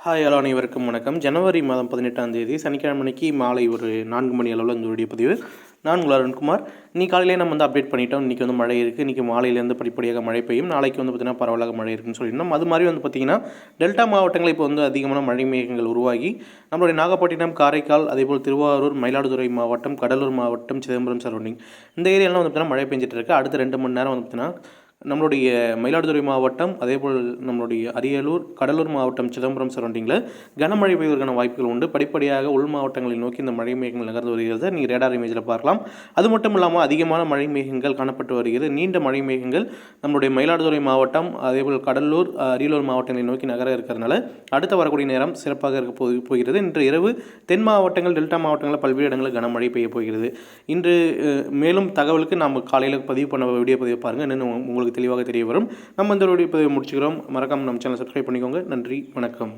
Hi hello அனைவருக்கும் வணக்கம். ஜனவரி மாதம் 18ஆம் தேதி சனிக்கிழமை அன்னைக்கு மாலை ஒரு 4 மணி அளவில் இந்த வீடியோ பதிவு. நான் உங்கள் அருண்குமார். இன்னைக்கு காலையிலே நம்ம அப்டேட் பண்ணிட்டோம். இன்றைக்கி மழை இருக்குது. இன்றைக்கி மாலையிலேருந்து படிப்படியாக மழை பெய்யும். நாளைக்கு பார்த்திங்கன்னா பரவலாக மழை இருக்குன்னு சொல்லியிருந்தோம். அது மாதிரி பார்த்திங்கன்னா டெல்டா மாவட்டங்கள் இப்போ அதிகமான மழை மேகங்கள் உருவாகி நம்மளுடைய நாகப்பட்டினம், காரைக்கால், அதேபோல் திருவாரூர், மயிலாடுதுறை மாவட்டம், கடலூர் மாவட்டம், சிதம்பரம் சரௌண்டிங் இந்த ஏரியாலாம் பார்த்திங்கன்னா மழை பெஞ்சிட்டு இருக்குது. அடுத்த 2 மணி நேரம் பார்த்திங்கன்னா நம்மளுடைய மயிலாடுதுறை மாவட்டம், அதேபோல் நம்மளுடைய அரியலூர், கடலூர் மாவட்டம், சிதம்பரம் சரௌண்டிங்கில் கனமழை பெய்வதற்கான வாய்ப்புகள் உண்டு. படிப்படியாக உள் மாவட்டங்களை நோக்கி இந்த மழை மேகங்கள் நகர்ந்து வருகிறது. நீங்கள் ரேடார் இமேஜில் பார்க்கலாம். அது மட்டும் இல்லாமல் அதிகமான மழை மேகங்கள் காணப்பட்டு வருகிறது. நீண்ட மழை மேகங்கள் நம்மளுடைய மயிலாடுதுறை மாவட்டம், அதேபோல் கடலூர், அரியலூர் மாவட்டங்களை நோக்கி நகர இருக்கிறதுனால அடுத்த வரக்கூடிய நேரம் சிறப்பாக இருக்க போகிறது. இன்று இரவு தென் மாவட்டங்கள், டெல்டா மாவட்டங்களில் பல்வேறு இடங்களில் கனமழை பெய்ய போகிறது. இன்று மேலும் தகவலுக்கு நாம் காலையில் பதிவு பண்ண வீடியோ பதிவு பாருங்கள். என்னென்னு உங்களுக்கு தெளிவாக தெரிய வரும். நம்ம இந்த வீடியோ பதிவை முடிச்சுக்கிறோம். மறக்காமல் நம்ம சேனலை சப்ஸ்கிரைப் பண்ணிக்கோங்க. நன்றி, வணக்கம்.